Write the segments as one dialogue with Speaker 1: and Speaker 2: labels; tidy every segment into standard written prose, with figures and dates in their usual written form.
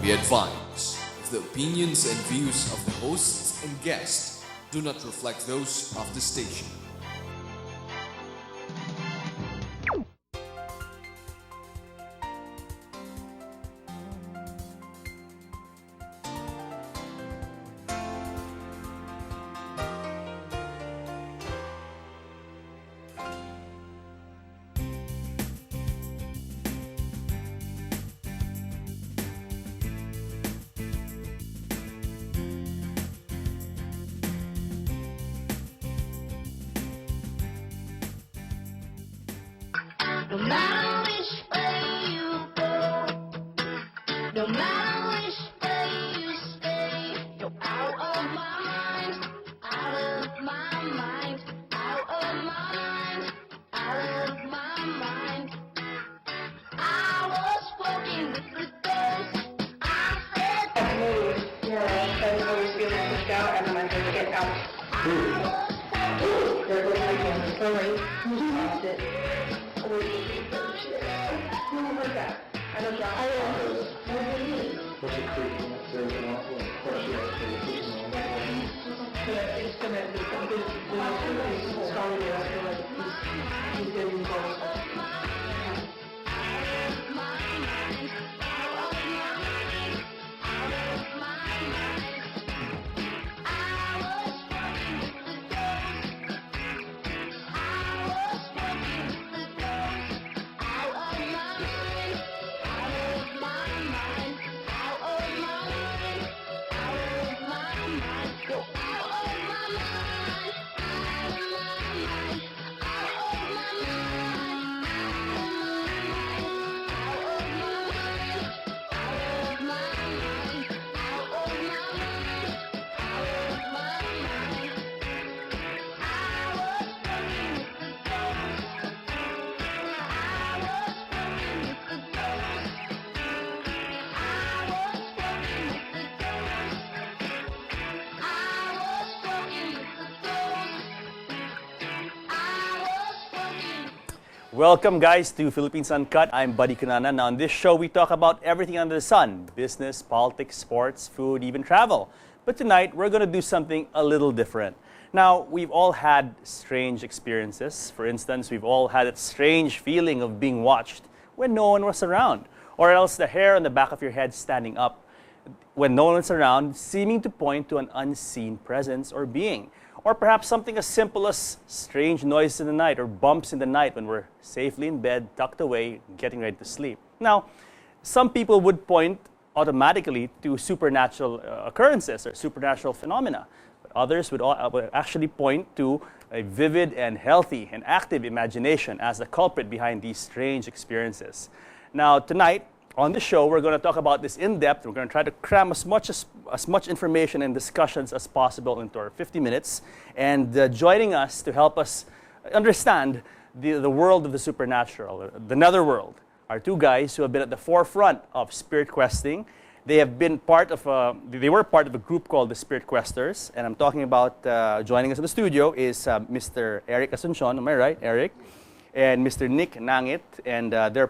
Speaker 1: Be advised, the opinions and views of the hosts and guests do not reflect those of the station.
Speaker 2: No matter which way you go, no matter which way you stay, you're out of my mind, out of my mind, out of my mind, out of my mind. I was walking with the ghost. I said,
Speaker 3: Moves, and always feeling pushed out, and then I had to get out. There goes my hand. Sorry. That's it. Who heard that? I don't know.
Speaker 4: What's it creaking? There's an awful question.
Speaker 3: It's gonna be something. He's strong enough. He's getting close.
Speaker 5: Welcome guys to Philippines Uncut. I'm Buddy Cunanan. Now on this show we talk about everything under the sun. Business, politics, sports, food, even travel. But tonight we're going to do something a little different. Now we've all had strange experiences. For instance, we've all had that strange feeling of being watched when no one was around. Or else the hair on the back of your head standing up when no one's around, seeming to point to an unseen presence or being. Or perhaps something as simple as strange noises in the night or bumps in the night when we're safely in bed, tucked away, getting ready to sleep. Now, some people would point automatically to supernatural occurrences or supernatural phenomena. But others would actually point to a vivid and healthy and active imagination as the culprit behind these strange experiences. Now, tonight, on the show, we're going to talk about this in depth. We're going to try to cram as much information and discussions as possible into our 50 minutes. And joining us to help us understand the world of the supernatural, the netherworld, are two guys who have been at the forefront of spirit questing. They have been they were part of a group called the Spirit Questers. And I'm talking about joining us in the studio is Mr. Eric Asuncion. Am I right, Eric? And Mr. Nick Nangit, and they're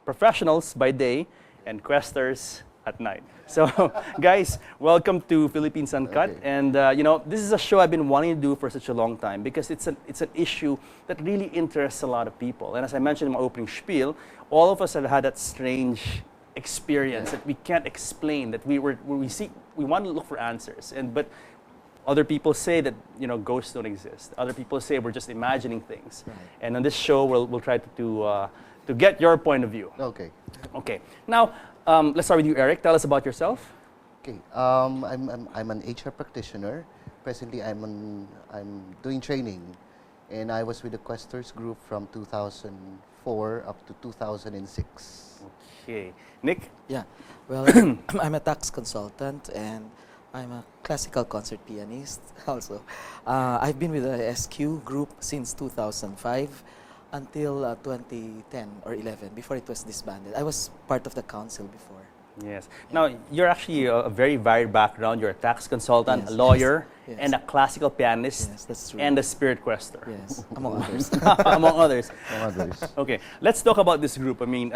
Speaker 5: professionals by day and questers at night. So, guys, welcome to Philippines Uncut. Okay. And this is a show I've been wanting to do for such a long time because it's an issue that really interests a lot of people. And as I mentioned in my opening spiel, all of us have had that strange experience that we can't explain. That we want to look for answers, but other people say that ghosts don't exist. Other people say we're just imagining things. Right. And on this show, we'll try to get your point of view.
Speaker 6: Okay.
Speaker 5: Okay. Now, let's start with you, Eric. Tell us about yourself.
Speaker 6: Okay. I'm an HR practitioner. Presently, I'm doing training, and I was with the Questers group from 2004 up to 2006.
Speaker 5: Okay. Nick?
Speaker 7: Yeah. Well, I'm a tax consultant and I'm a classical concert pianist also. I've been with the SQ group since 2005 until 2010 or 11, before it was disbanded. I was part of the council before.
Speaker 5: Yes. Now, you're actually a very varied background. You're a tax consultant,
Speaker 7: Yes,
Speaker 5: a lawyer,
Speaker 7: yes.
Speaker 5: and a classical pianist,
Speaker 7: Yes, that's true.
Speaker 5: and a spirit quester,
Speaker 7: Yes, among others.
Speaker 5: among others.
Speaker 6: Among others.
Speaker 5: Okay, let's talk about this group. I mean,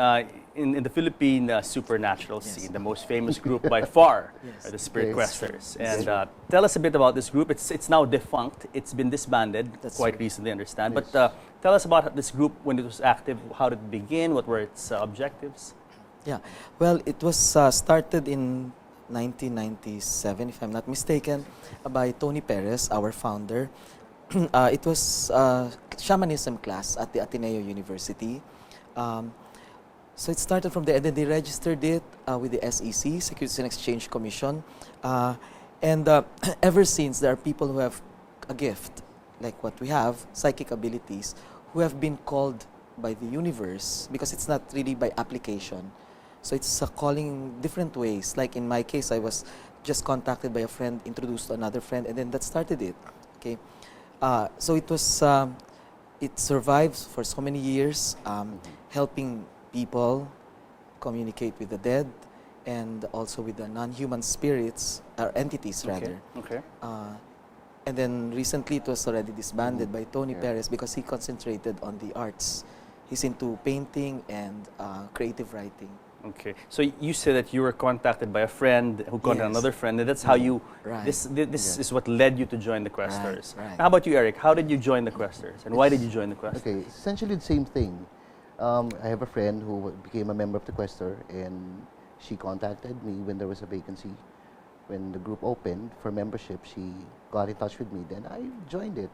Speaker 5: in the Philippine supernatural
Speaker 7: Yes.
Speaker 5: scene, the most famous group by far
Speaker 7: Yes.
Speaker 5: are the Spirit
Speaker 6: Yes.
Speaker 5: Questers. And tell us a bit about this group. It's now defunct. It's been disbanded
Speaker 7: That's
Speaker 5: quite
Speaker 7: true.
Speaker 5: recently, I understand.
Speaker 6: Yes.
Speaker 5: But tell us about this group when it was active. How did it begin? What were its objectives?
Speaker 7: Yeah, well, it was started in 1997, if I'm not mistaken, by Tony Perez, our founder. It was shamanism class at the Ateneo University. So it started from there, and then they registered it with the SEC, Securities and Exchange Commission. And ever since, there are people who have a gift, like what we have, psychic abilities, who have been called by the universe, because it's not really by application. So it's calling different ways. Like in my case, I was just contacted by a friend, introduced to another friend, and then that started it. Okay, so it was it survives for so many years, helping people communicate with the dead and also with the non-human spirits or entities rather.
Speaker 5: Okay.
Speaker 7: And then recently it was already disbanded by Tony
Speaker 6: Yeah.
Speaker 7: Perez because he concentrated on the arts. He's into painting and creative writing.
Speaker 5: Okay. So you said that you were contacted by a friend who contacted
Speaker 7: Yes.
Speaker 5: another friend, and that's how you.
Speaker 7: Right.
Speaker 5: This
Speaker 6: Yeah.
Speaker 5: is what led you to join the Questers.
Speaker 7: right.
Speaker 5: How about you, Eric? How did you join the Questers, and why did you join the Questers?
Speaker 6: Okay, essentially the same thing. I have a friend who became a member of the Quester, and she contacted me when there was a vacancy. When the group opened for membership, she got in touch with me. Then I joined it.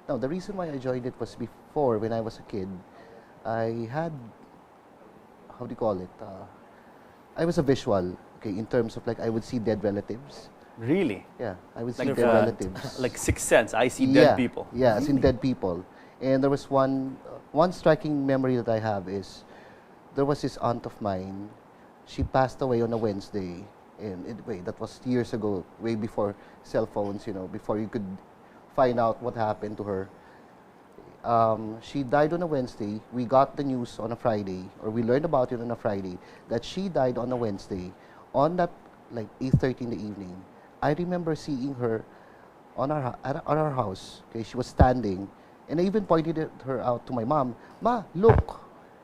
Speaker 6: Now, the reason why I joined it was before, when I was a kid, I had, how do you call it? I was a visual, okay, in terms of like I would see dead relatives.
Speaker 5: Really?
Speaker 6: Yeah, I would see
Speaker 5: Like
Speaker 6: dead relatives.
Speaker 5: like Sixth Sense. I see
Speaker 6: Yeah,
Speaker 5: dead people.
Speaker 6: Yeah, as in dead people. And there was one striking memory that I have is there was this aunt of mine. She passed away on a Wednesday, and that was years ago, way before cell phones. Before you could find out what happened to her. She died on a Wednesday. We got the news on a Friday, or we learned about it on a Friday, that she died on a Wednesday. On that, like 8:30 in the evening, I remember seeing her on our house. Okay, she was standing, and I even pointed her out to my mom. Ma, look!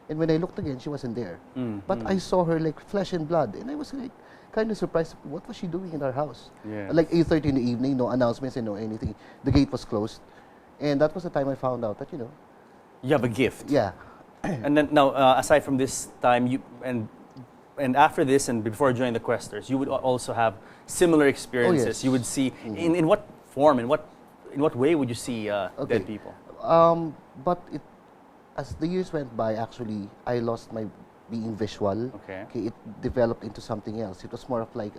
Speaker 6: And when I looked again, she wasn't there. But I saw her like flesh and blood, and I was like kind of surprised. What was she doing in our house?
Speaker 5: Yeah.
Speaker 6: Like 8:30 in the evening, no announcements and no anything. The gate was closed. And that was the time I found out that,
Speaker 5: You have a gift.
Speaker 6: yeah,
Speaker 5: And then now, aside from this time, you and after this and before joining the Questers, you would also have similar experiences.
Speaker 6: yes.
Speaker 5: You would see in what form, in what way would you see
Speaker 6: Okay.
Speaker 5: dead people?
Speaker 6: but as the years went by, actually, I lost my being visual.
Speaker 5: Okay.
Speaker 6: It developed into something else. It was more of like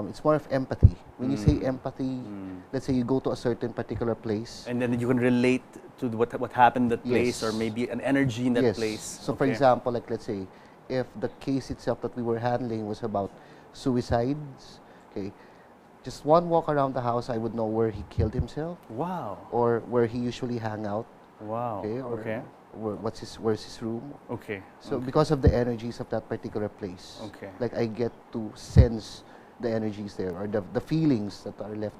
Speaker 6: it's more of empathy. When you say empathy, let's say you go to a certain particular place.
Speaker 5: And then you can relate to what happened in that place,
Speaker 6: Yes.
Speaker 5: or maybe an energy in that
Speaker 6: Yes.
Speaker 5: place.
Speaker 6: So, for
Speaker 5: Okay.
Speaker 6: example, like let's say, if the case itself that we were handling was about suicides, okay, just one walk around the house, I would know where he killed himself
Speaker 5: Wow.
Speaker 6: or where he usually hang out.
Speaker 5: Wow.
Speaker 6: Okay, or
Speaker 5: Okay.
Speaker 6: where's his room.
Speaker 5: Okay.
Speaker 6: So because of the energies of that particular place,
Speaker 5: Okay.
Speaker 6: like I get to sense the energies there, or the feelings that are left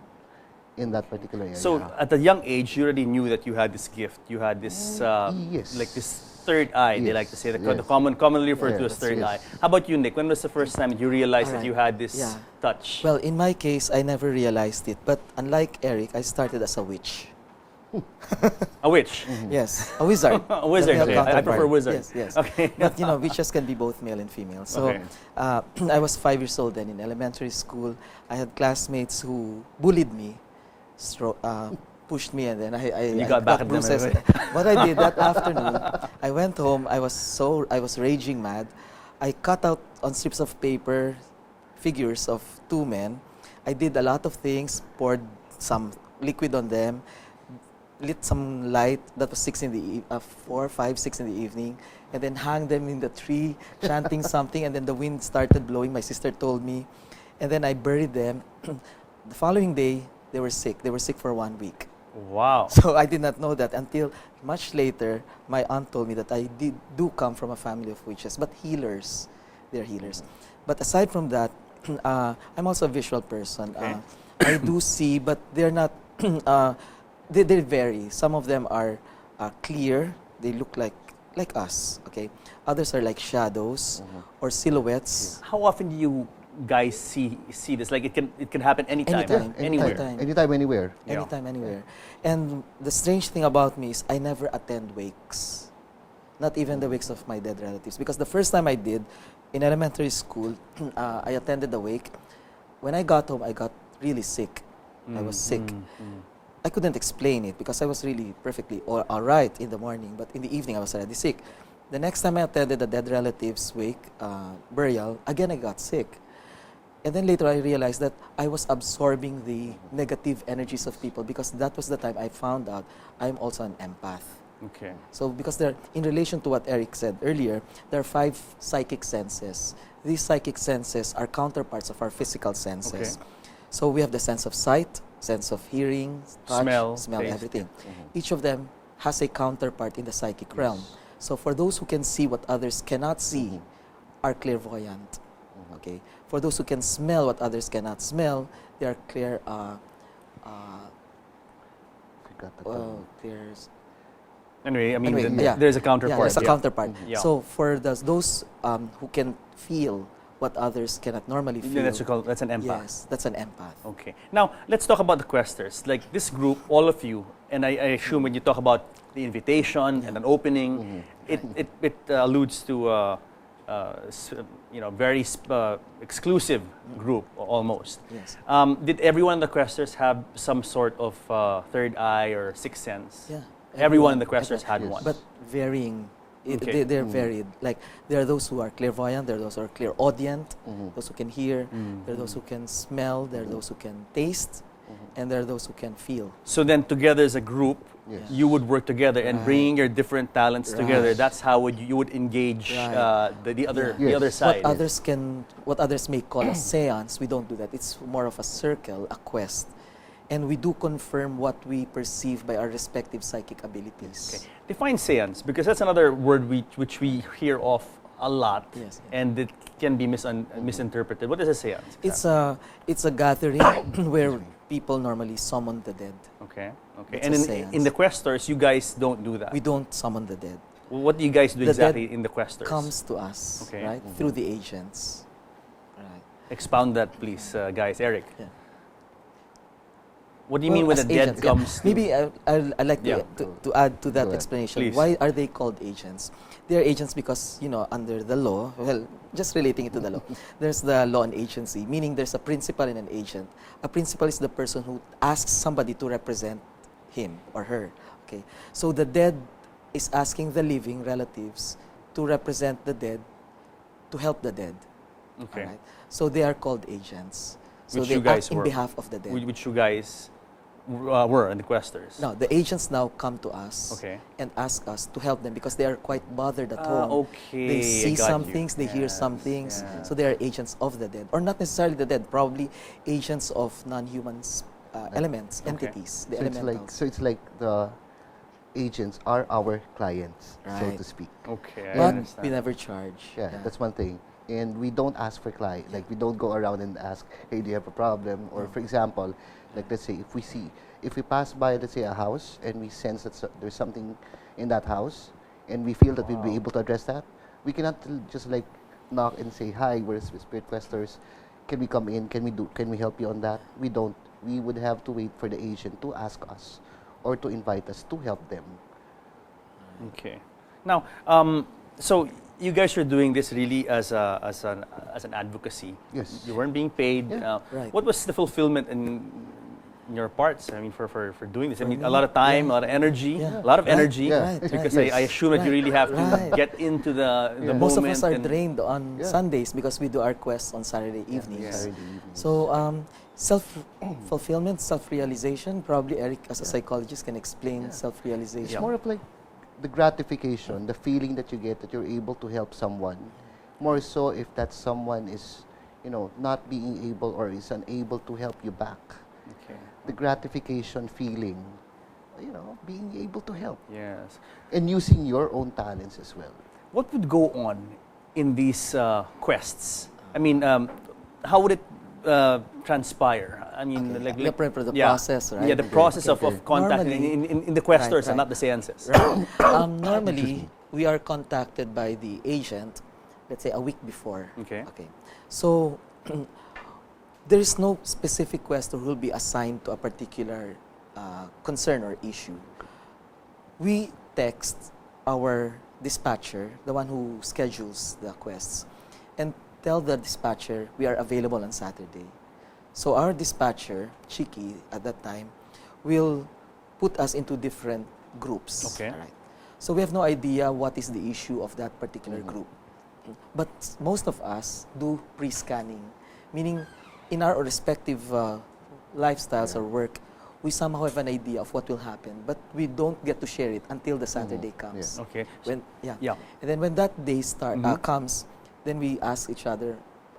Speaker 6: in that particular area.
Speaker 5: So at a young age, you already knew that you had this gift. You had this,
Speaker 6: yes.
Speaker 5: like this third eye. They
Speaker 6: Yes,
Speaker 5: like to say the
Speaker 6: yes.
Speaker 5: commonly referred to as
Speaker 6: Yes,
Speaker 5: third
Speaker 6: yes.
Speaker 5: eye. How about you, Nick? When was the first time that you realized that
Speaker 7: Alright.
Speaker 5: you had this
Speaker 7: Yeah.
Speaker 5: touch?
Speaker 7: Well, in my case, I never realized it. But unlike Eric, I started as a witch.
Speaker 5: A witch.
Speaker 7: Yes, a wizard.
Speaker 5: A wizard.
Speaker 7: The male
Speaker 5: Okay. I prefer
Speaker 7: counterpart.
Speaker 5: wizard.
Speaker 7: Yes, yes.
Speaker 5: Okay.
Speaker 7: But witches can be both male and female. So
Speaker 5: Okay.
Speaker 7: I was 5 years old then in elementary school. I had classmates who bullied me, pushed me, and then I
Speaker 5: got back at them
Speaker 7: bruises.
Speaker 5: anyway.
Speaker 7: What I did that afternoon, I went home. I was raging mad. I cut out on strips of paper figures of two men. I did a lot of things. Poured some liquid on them. Lit some light that was 4, 5, 6 in the evening, and then hung them in the tree, chanting something, and then the wind started blowing. My sister told me, and then I buried them. The following day, they were sick. They were sick for 1 week.
Speaker 5: Wow.
Speaker 7: So I did not know that until much later. My aunt told me that I do come from a family of witches, but healers. They're healers. But aside from that, I'm also a visual person.
Speaker 5: Okay.
Speaker 7: I do see, but they're not. They vary. Some of them are clear. They look like us. Okay. Others are like shadows or silhouettes.
Speaker 5: How often do you guys see this? Like it can happen anytime,
Speaker 7: Anytime,
Speaker 5: anywhere.
Speaker 7: anytime.
Speaker 6: Anytime, anywhere.
Speaker 5: Yeah.
Speaker 7: Anytime, anywhere. And the strange thing about me is I never attend wakes. Not even the wakes of my dead relatives. Because the first time I did, in elementary school, I attended the wake. When I got home, I got really sick. I was sick. I couldn't explain it because I was really perfectly all right in the morning, but in the evening I was already sick. The next time I attended the dead relatives' wake, burial, again I got sick. And then later I realized that I was absorbing the negative energies of people because that was the time I found out I'm also an empath.
Speaker 5: Okay.
Speaker 7: So because in relation to what Eric said earlier, there are 5 psychic senses. These psychic senses are counterparts of our physical senses.
Speaker 5: Okay.
Speaker 7: So we have the sense of sight, sense of hearing, touch,
Speaker 5: Smell,
Speaker 7: smell,
Speaker 5: taste.
Speaker 7: everything. Each of them has a counterpart in the psychic realm. So for those who can see what others cannot see, are clairvoyant. Okay. For those who can smell what others cannot smell, they are clear.
Speaker 6: Forgot the term.
Speaker 5: Anyway, I mean,
Speaker 7: Anyway, yeah.
Speaker 5: there's a counterpart.
Speaker 7: Yeah, there's a
Speaker 5: yeah.
Speaker 7: counterpart.
Speaker 5: Yeah.
Speaker 7: So for those who can feel what others cannot normally feel,
Speaker 5: That's an empath.
Speaker 7: yes, that's an empath.
Speaker 5: Okay. Now, let's talk about the questers. Like this group, all of you, and I assume when you talk about the invitation and an opening, it alludes to very exclusive group almost.
Speaker 7: Yes.
Speaker 5: Did everyone in the questers have some sort of third eye or sixth sense?
Speaker 7: Yeah.
Speaker 5: Everyone in the questers had
Speaker 6: Yes.
Speaker 5: one.
Speaker 7: But varying.
Speaker 5: Okay.
Speaker 7: They're varied. Like there are those who are clairvoyant, there are those who are clairaudient, those who can hear, there are those who can smell, there are those who can taste, and there are those who can feel.
Speaker 5: So then together as a group,
Speaker 6: Yes.
Speaker 5: you would work together and
Speaker 7: Right.
Speaker 5: bringing your different talents together.
Speaker 7: Right.
Speaker 5: That's how you would engage
Speaker 7: Right.
Speaker 5: the other
Speaker 6: Yeah.
Speaker 5: the other
Speaker 6: Yes.
Speaker 5: side.
Speaker 7: What others may call a seance, we don't do that. It's more of a circle, a quest. And we do confirm what we perceive by our respective psychic abilities.
Speaker 5: Okay. Define seance because that's another word which we hear of a lot,
Speaker 7: Yes.
Speaker 5: and it can be misinterpreted. What is a seance?
Speaker 7: It's a gathering where people normally summon the dead.
Speaker 5: Okay. Okay.
Speaker 7: It's
Speaker 5: And
Speaker 7: a
Speaker 5: in
Speaker 7: seance.
Speaker 5: the questers, you guys don't do that.
Speaker 7: We don't summon the dead.
Speaker 5: What do you guys do
Speaker 7: The dead
Speaker 5: exactly in the questers?
Speaker 7: Comes to us,
Speaker 5: Okay.
Speaker 7: right? Through the agents. Right.
Speaker 5: Expound that, please, guys. Eric.
Speaker 7: Yeah.
Speaker 5: What do you mean when the
Speaker 7: as
Speaker 5: dead
Speaker 7: agents, yeah.
Speaker 5: comes?
Speaker 7: Maybe I'd like
Speaker 5: Yeah.
Speaker 7: to add to that
Speaker 6: Go ahead.
Speaker 7: explanation.
Speaker 5: Please.
Speaker 7: Why are they called agents? They are agents because, under the law, well, just relating it to the law, there's the law and agency, meaning there's a principal and an agent. A principal is the person who asks somebody to represent him or her. Okay, so the dead is asking the living relatives to represent the dead, to help the dead.
Speaker 5: Okay.
Speaker 7: Alright? So they are called agents. So
Speaker 5: Which
Speaker 7: they
Speaker 5: you guys
Speaker 7: act in
Speaker 5: were.
Speaker 7: behalf of the dead.
Speaker 5: Which you guys were in the questers.
Speaker 7: No, the agents now come to us
Speaker 5: Okay.
Speaker 7: and ask us to help them because they are quite bothered at home.
Speaker 5: Okay.
Speaker 7: They
Speaker 5: I
Speaker 7: see
Speaker 5: got
Speaker 7: some
Speaker 5: you.
Speaker 7: things, they hear some
Speaker 5: Yes,
Speaker 7: things.
Speaker 5: yeah.
Speaker 7: So they are agents of the dead. Or not necessarily the dead, probably agents of non-human elements,
Speaker 5: Okay.
Speaker 7: entities, the
Speaker 6: So it's
Speaker 7: elementals.
Speaker 6: like the agents are our clients, so
Speaker 7: Right.
Speaker 6: to speak.
Speaker 5: Okay. I
Speaker 7: But
Speaker 5: understand.
Speaker 7: we never charge.
Speaker 6: Yeah, that's one thing. And we don't ask for client. Like we don't go around and ask, hey, do you have a problem? Or for example, like let's say if we pass by, let's say, a house and we sense that there's something in that house and we feel that we'll be able to address that, we cannot just like knock and say, hi, we're Spirit Questers. Can we come in? Can we help you on that? We don't. We would have to wait for the agent to ask us or to invite us to help them.
Speaker 5: Okay. Now, so you guys are doing this really as an advocacy.
Speaker 6: Yes.
Speaker 5: You weren't being paid.
Speaker 6: Yeah.
Speaker 7: Right.
Speaker 5: What was the fulfillment in your parts? I mean, for doing this. I
Speaker 7: For
Speaker 5: mean,
Speaker 7: me,
Speaker 5: a lot of time,
Speaker 7: yeah.
Speaker 5: a lot of energy,
Speaker 7: Yeah.
Speaker 5: a lot of
Speaker 7: Right,
Speaker 5: energy.
Speaker 6: yeah.
Speaker 7: Right,
Speaker 5: Because
Speaker 6: right.
Speaker 5: I assume that you really have to
Speaker 7: Right.
Speaker 5: get into the
Speaker 6: Yeah.
Speaker 5: moment.
Speaker 7: Most of us are
Speaker 5: and-
Speaker 7: drained on
Speaker 6: Yeah.
Speaker 7: Sundays because we do our quests on Saturday evenings.
Speaker 5: Yeah.
Speaker 6: Saturday evenings.
Speaker 7: So, self-fulfillment, self-realization, probably Eric as a psychologist can explain
Speaker 6: Yeah. It's
Speaker 7: self-realization.
Speaker 6: more of like the gratification, the feeling that you get that you're able to help someone. More so if that someone is, not being able or is unable to help you back.
Speaker 5: Okay.
Speaker 6: The gratification feeling, being able to help
Speaker 5: Yes.
Speaker 6: and using your own talents as well.
Speaker 5: What would go on in these quests? I mean, how would it transpire? I mean,
Speaker 7: Okay, the process, right?
Speaker 5: Yeah, the
Speaker 7: Okay,
Speaker 5: process
Speaker 6: okay.
Speaker 5: of contacting
Speaker 7: Normally-
Speaker 5: in the questors
Speaker 7: Right,
Speaker 5: and
Speaker 7: right.
Speaker 5: not the seances.
Speaker 7: Normally, we are contacted by the agent, let's say a week before.
Speaker 5: Okay.
Speaker 7: So, there is no specific questor who will be assigned to a particular concern or issue. We text our dispatcher, the one who schedules the quests, and tell the dispatcher we are available on Saturday. So our dispatcher, Chiki, at that time, will put us into different groups.
Speaker 5: Okay.
Speaker 7: All right. So we have no idea what is the issue of that particular group. But most of us do pre-scanning, meaning in our respective lifestyles or work, we somehow have an idea of what will happen, but we don't get to share it until the Saturday comes.
Speaker 5: Okay.
Speaker 7: When,
Speaker 5: Yeah.
Speaker 7: And then when that day comes, then we ask each other,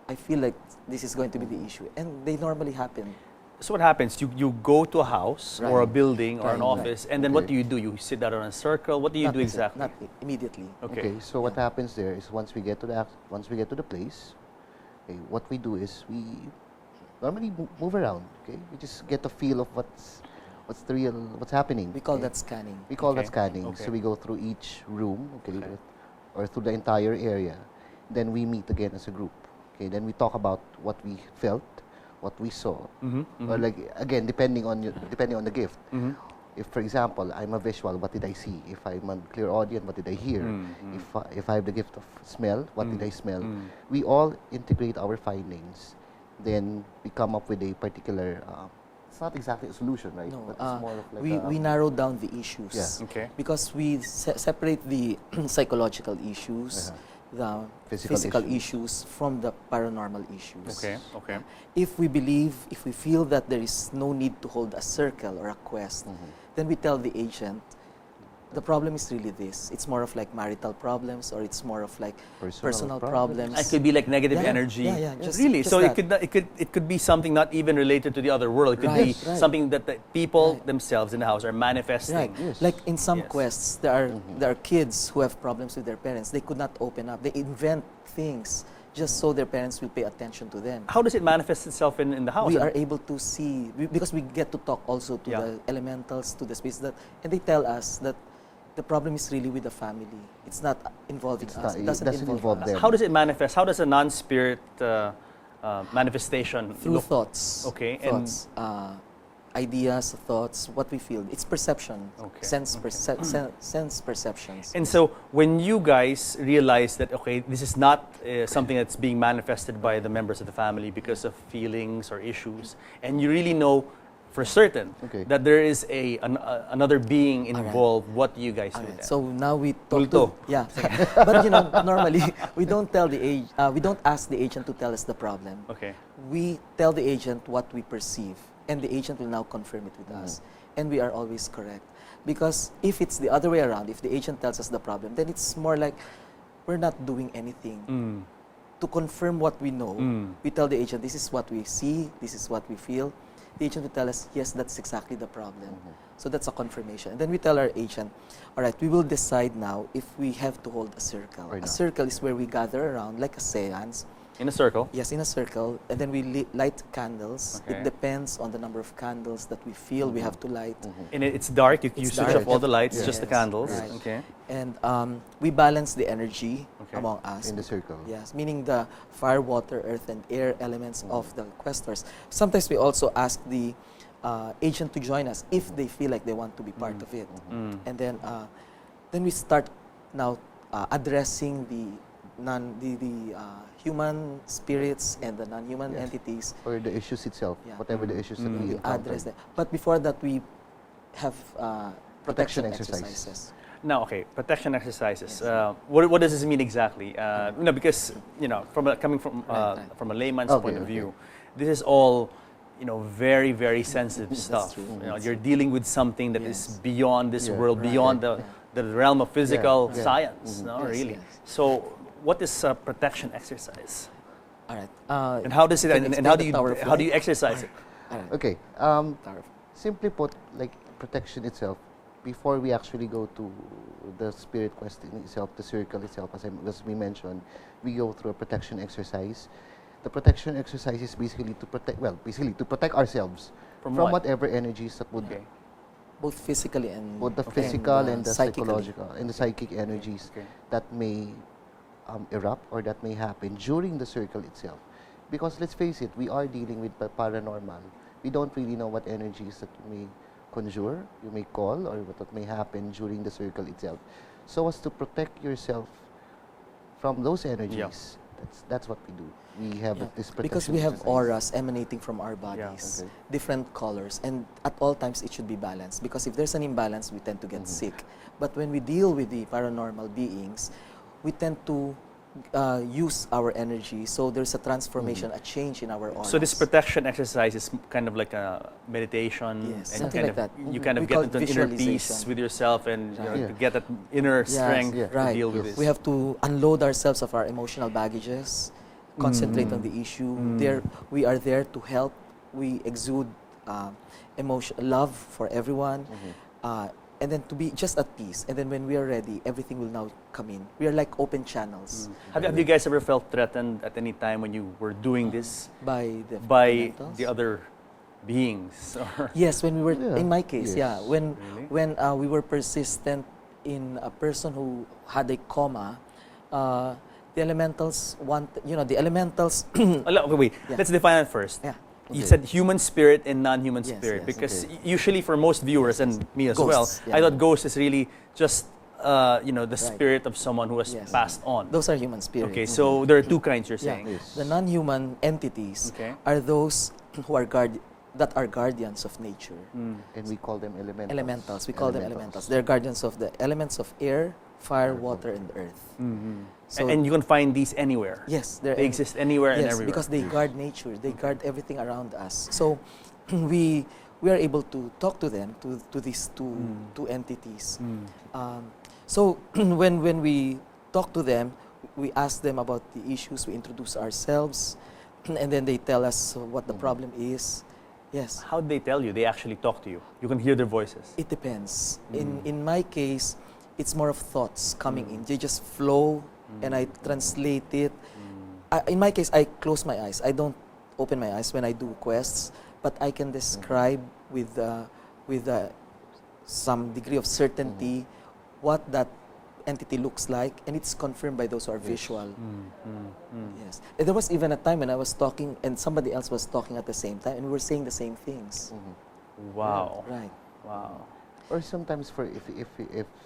Speaker 7: I feel like this is going to be the issue. And they normally happen.
Speaker 5: So what happens? You go to a house or a
Speaker 7: Right.
Speaker 5: building or an
Speaker 7: Right,
Speaker 5: office, and then what
Speaker 6: Okay.
Speaker 5: do you do? You sit down in a circle. What do you
Speaker 7: Not
Speaker 5: do
Speaker 7: imme-
Speaker 5: exactly?
Speaker 7: Not immediately.
Speaker 6: Okay, so what happens there is once we get to the place, okay, what we do is we normally move around. Okay, we just get a feel of what's happening.
Speaker 7: We call
Speaker 6: okay?
Speaker 7: that scanning.
Speaker 6: We call that
Speaker 5: Okay,
Speaker 6: scanning.
Speaker 5: okay.
Speaker 6: So we go through each room, okay,
Speaker 5: Okay.
Speaker 6: or through the entire area. Then we meet again as a group. Okay, then we talk about what we felt, what we saw, or like again depending on the gift. If, for example, I'm a visual, what did I see? If I'm a clear audience, what did I hear? If I have the gift of smell, what did I smell? We all integrate our findings. Then we come up with a particular. It's not exactly a solution, right?
Speaker 7: No,
Speaker 6: But it's more of like
Speaker 7: we narrow down the issues.
Speaker 6: Yeah.
Speaker 5: Okay.
Speaker 7: Because we separate the psychological issues, the
Speaker 6: Physical
Speaker 7: issues from the paranormal issues.
Speaker 5: Okay. Okay.
Speaker 7: If we feel that there is no need to hold a circle or a quest, then we tell the agent, the problem is really this. It's more of like marital problems, or it's more of like
Speaker 6: Personal
Speaker 7: personal
Speaker 6: problems.
Speaker 7: problems.
Speaker 5: It could be like negative
Speaker 7: Yeah,
Speaker 5: energy.
Speaker 7: yeah, just-
Speaker 5: really.
Speaker 7: just
Speaker 5: So
Speaker 7: that.
Speaker 5: it could be something not even related to the other world. It could be
Speaker 7: Right.
Speaker 5: something that the people
Speaker 7: Right.
Speaker 5: themselves in the house are manifesting.
Speaker 7: Right.
Speaker 6: Yes.
Speaker 7: Like in some
Speaker 5: Yes.
Speaker 7: quests, there are kids who have problems with their parents. They could not open up. They invent things just so their parents will pay attention to them.
Speaker 5: How does it manifest itself in the house?
Speaker 7: We are able to see because we get to talk also to
Speaker 5: Yeah.
Speaker 7: the elementals, to the space and they tell us that the problem is really with the family. It's not involving us.
Speaker 6: it
Speaker 7: It doesn't,
Speaker 6: doesn't involve
Speaker 7: us.
Speaker 6: them.
Speaker 5: How does it manifest? How does a non-spirit manifestation
Speaker 7: Through
Speaker 5: look?
Speaker 7: thoughts.
Speaker 5: Okay,
Speaker 7: Thoughts. Ideas, thoughts, what we feel. It's perception.
Speaker 5: Okay,
Speaker 7: Sense perceptions.
Speaker 5: And so when you guys realize that, okay, this is not something that's being manifested by the members of the family because of feelings or issues, and you really know for certain
Speaker 6: Okay.
Speaker 5: that there is another being
Speaker 7: Alright.
Speaker 5: involved, what do you guys do
Speaker 7: Alright,
Speaker 5: then?
Speaker 7: so now we talk
Speaker 5: Multo.
Speaker 7: to but normally we don't tell we don't ask the agent to tell us the problem.
Speaker 5: Okay.
Speaker 7: We tell the agent what we perceive, and the agent will now confirm it with us, and we are always correct. Because if it's the other way around, if the agent tells us the problem, then it's more like we're not doing anything. To confirm what we know, we tell the agent, this is what we see, this is what we feel. The agent will tell us, yes, that's exactly the problem. So that's a confirmation. And then we tell our agent, all right, we will decide now if we have to hold a circle.
Speaker 6: Or
Speaker 7: A
Speaker 6: not.
Speaker 7: circle is where we gather around, like a seance.
Speaker 5: In a circle.
Speaker 7: Yes, in a circle. And then we light candles.
Speaker 5: Okay.
Speaker 7: It depends on the number of candles that we feel we have to light.
Speaker 5: And it's dark. You
Speaker 7: It's
Speaker 5: switch
Speaker 7: dark.
Speaker 5: off all the lights,
Speaker 6: Yeah.
Speaker 5: just the
Speaker 7: Yes,
Speaker 5: candles.
Speaker 7: right.
Speaker 5: Okay.
Speaker 7: And we balance the energy
Speaker 5: Okay.
Speaker 7: among us.
Speaker 6: in the circle?
Speaker 7: Yes, meaning the fire, water, earth, and air elements of the questors. Sometimes we also ask the agent to join us if they feel like they want to be part of it. And then we start now addressing the human spirits and the non-human
Speaker 6: Yes.
Speaker 7: entities.
Speaker 6: Or the issues itself,
Speaker 7: Yeah.
Speaker 6: whatever the issues that we
Speaker 7: We
Speaker 6: encounter.
Speaker 7: address that. But before that, we have protection
Speaker 6: Protection exercises.
Speaker 7: exercises.
Speaker 5: Now, okay, protection exercises.
Speaker 7: Yes.
Speaker 5: What does this mean exactly? Because coming from
Speaker 7: Right.
Speaker 5: from a layman's
Speaker 6: Okay,
Speaker 5: point of
Speaker 6: okay.
Speaker 5: view, this is all very very sensitive stuff.
Speaker 7: true.
Speaker 5: You're dealing with something that is
Speaker 7: Yes.
Speaker 5: beyond this
Speaker 6: Yeah.
Speaker 5: world,
Speaker 7: Right.
Speaker 5: beyond
Speaker 7: Yeah.
Speaker 5: the realm of physical
Speaker 6: Yeah.
Speaker 5: science. No,
Speaker 7: Yes,
Speaker 5: really.
Speaker 7: yes.
Speaker 5: So, what is a protection exercise,
Speaker 7: All right.
Speaker 5: and how does it?
Speaker 7: Can
Speaker 5: And
Speaker 7: explain
Speaker 5: how
Speaker 7: the
Speaker 5: do you
Speaker 7: Tower of
Speaker 5: how do you
Speaker 7: Light?
Speaker 5: exercise it?
Speaker 7: All right.
Speaker 6: Okay.
Speaker 7: Tower of-
Speaker 6: Simply put, like protection itself, before we actually go to the spirit quest in itself, the circle itself, as we mentioned, we go through a protection exercise. The protection exercise is basically to protect, to protect ourselves
Speaker 5: From
Speaker 6: from
Speaker 5: what?
Speaker 6: whatever energies that would,
Speaker 5: Okay.
Speaker 7: Both physically and
Speaker 6: both the
Speaker 7: and,
Speaker 6: physical and the
Speaker 7: psychically.
Speaker 6: psychological and the psychic energies
Speaker 5: Okay.
Speaker 6: that may erupt or that may happen during the circle itself. Because let's face it, we are dealing with paranormal. We don't really know what energies that you may conjure, you may call, or what may happen during the circle itself. So as to protect yourself from those energies, that's what we do. We have
Speaker 7: Yeah,
Speaker 6: this protection
Speaker 7: because we have
Speaker 6: exercise.
Speaker 7: auras emanating from our bodies,
Speaker 6: Okay.
Speaker 7: different colors, and at all times it should be balanced. Because if there's an imbalance, we tend to get sick. But when we deal with the paranormal beings, we tend to use our energy. So there's a transformation, a change in our auras.
Speaker 5: So this protection exercise is kind of like a meditation,
Speaker 7: Yes,
Speaker 5: and
Speaker 7: something
Speaker 5: kind
Speaker 7: like
Speaker 5: of,
Speaker 7: that.
Speaker 5: you kind of
Speaker 7: We
Speaker 5: get
Speaker 7: call
Speaker 5: into
Speaker 7: it
Speaker 5: an inner peace
Speaker 7: visualization.
Speaker 5: with yourself, and you know,
Speaker 6: Right.
Speaker 5: to get that inner strength
Speaker 6: yeah.
Speaker 5: to
Speaker 7: Right.
Speaker 5: deal with
Speaker 6: Yes.
Speaker 5: this.
Speaker 7: We have to unload ourselves of our emotional baggages, concentrate on the issue. There, we are there to help. We exude emotion, love for everyone, and then to be just at peace. And then when we are ready, everything will now come in. We are like open channels
Speaker 5: Have you guys ever felt threatened at any time when you were doing this
Speaker 7: by the
Speaker 5: by
Speaker 7: elementals.
Speaker 5: the other beings? Or
Speaker 7: Yes, when we were,
Speaker 6: Yeah.
Speaker 7: in my case,
Speaker 6: Yes.
Speaker 7: when
Speaker 5: Really?
Speaker 7: we were persistent in a person who had a coma, the elementals the elementals.
Speaker 5: Okay, wait.
Speaker 7: Yeah.
Speaker 5: Let's define it first.
Speaker 7: Yeah.
Speaker 5: You
Speaker 6: Okay.
Speaker 5: said human spirit and non-human
Speaker 7: Yes,
Speaker 5: spirit,
Speaker 7: yes.
Speaker 5: because
Speaker 6: Okay.
Speaker 5: usually for most viewers and me as
Speaker 7: Ghosts,
Speaker 5: well,
Speaker 7: yeah.
Speaker 5: I thought ghost is really just the
Speaker 7: Right.
Speaker 5: spirit of someone who has
Speaker 7: Yes.
Speaker 5: passed on.
Speaker 7: Those are human spirits.
Speaker 5: Okay, so there are two kinds you're
Speaker 7: Yeah.
Speaker 5: saying.
Speaker 6: Yes.
Speaker 7: The non-human entities
Speaker 5: Okay.
Speaker 7: are those who are that are guardians of nature.
Speaker 6: And we call them elementals.
Speaker 7: Elementals. We call them elementals. They're guardians of the elements of air, fire, water, and earth. So
Speaker 5: and you can find these anywhere.
Speaker 7: yes,
Speaker 5: They exist anywhere and
Speaker 7: yes,
Speaker 5: everywhere.
Speaker 7: because they guard nature. They guard everything around us. So we are able to talk to them, to these two entities. So when we talk to them, we ask them about the issues. We introduce ourselves, and then they tell us what the problem is. Yes.
Speaker 5: How do they tell you? They actually talk to you. You can hear their voices.
Speaker 7: It depends. In my case, it's more of thoughts coming in. They just flow, and I translate it. In my case, I close my eyes. I don't open my eyes when I do quests, but I can describe with some degree of certainty what that entity looks like, and it's confirmed by those who are visual. Yes. And there was even a time when I was talking and somebody else was talking at the same time, and we were saying the same things.
Speaker 5: Wow.
Speaker 7: Right.
Speaker 5: Wow.
Speaker 6: Or sometimes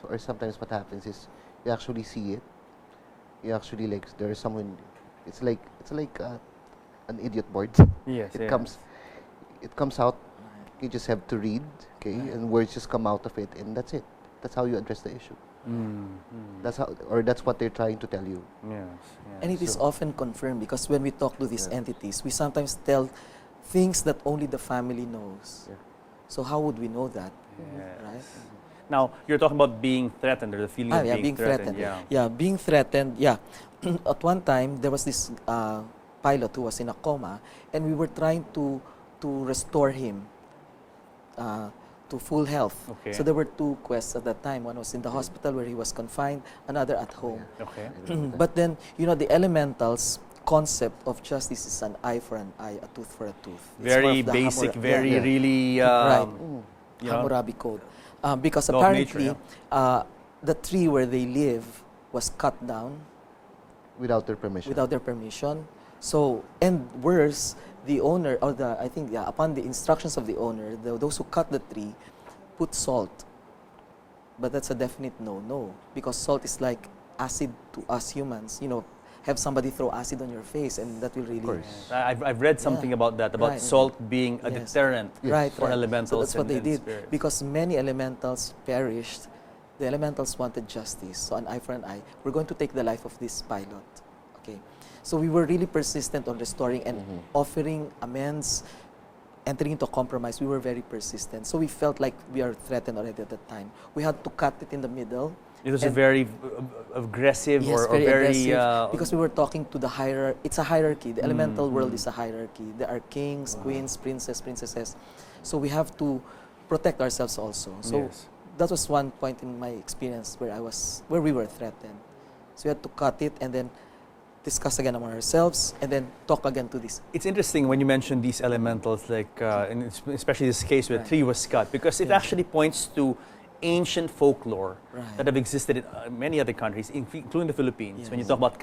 Speaker 6: or sometimes what happens is you actually see it. You actually there's someone. It's like an idiot board.
Speaker 5: Yes.
Speaker 6: It
Speaker 5: yeah.
Speaker 6: comes out. You just have to read, okay, and words just come out of it, and that's it. That's how you address the issue. That's what they're trying to tell you.
Speaker 5: Yes.
Speaker 7: And it is often confirmed because when we talk to these entities, we sometimes tell things that only the family knows.
Speaker 6: Yeah.
Speaker 7: So how would we know that?
Speaker 5: Yes.
Speaker 7: Right?
Speaker 5: Now, you're talking about being threatened, or the feeling of
Speaker 7: being threatened.
Speaker 5: Yeah.
Speaker 7: Being threatened. Yeah. At one time, there was this pilot who was in a coma, and we were trying to restore him to full health.
Speaker 5: Okay.
Speaker 7: So there were two quests at that time. One was in the hospital where he was confined, another at home.
Speaker 5: Okay.
Speaker 7: But then, the elementals concept of justice is an eye for an eye, a tooth for a tooth. It's more
Speaker 5: Very
Speaker 7: of the
Speaker 5: basic, very
Speaker 6: Yeah.
Speaker 5: really.
Speaker 7: Right.
Speaker 5: You know,
Speaker 7: Hammurabi Code. Because
Speaker 5: Law of
Speaker 7: apparently,
Speaker 5: nature,
Speaker 7: the tree where they live was cut down
Speaker 6: Without their permission.
Speaker 7: without their permission. So, and worse, the owner, or upon the instructions of the owner, those who cut the tree put salt. But that's a definite no, because salt is like acid to us humans. Have somebody throw acid on your face, and that will really.
Speaker 6: Of course.
Speaker 5: I've read something about that, about
Speaker 7: Right.
Speaker 5: salt being a
Speaker 7: Yes.
Speaker 5: deterrent
Speaker 7: Right,
Speaker 5: for
Speaker 7: right.
Speaker 5: elementals.
Speaker 7: So that's what they
Speaker 5: and
Speaker 7: did.
Speaker 5: spirits.
Speaker 7: Because many elementals perished. The elementals wanted justice, so an eye for an eye. We're going to take the life of this pilot. Okay. So we were really persistent on restoring and offering amends, entering into a compromise. We were very persistent. So we felt like we are threatened already at that time. We had to cut it in the middle.
Speaker 5: It was a
Speaker 7: and-
Speaker 5: very aggressive
Speaker 7: Yes,
Speaker 5: or
Speaker 7: very
Speaker 5: very
Speaker 7: aggressive, because we were talking to the hierarchy. It's a hierarchy. The elemental world is a hierarchy. There are kings, queens, princesses. So we have to protect ourselves also. So
Speaker 5: Yes.
Speaker 7: that was one point in my experience where we were threatened. So we had to cut it, and then discuss again among ourselves, and then talk again to this.
Speaker 5: It's interesting when you mention these elementals, like, and especially this case where
Speaker 7: Right.
Speaker 5: tree was cut, because it
Speaker 7: Yeah.
Speaker 5: actually points to ancient folklore
Speaker 7: Right.
Speaker 5: that have existed in many other countries, including the Philippines. When you
Speaker 7: Yes.
Speaker 5: talk about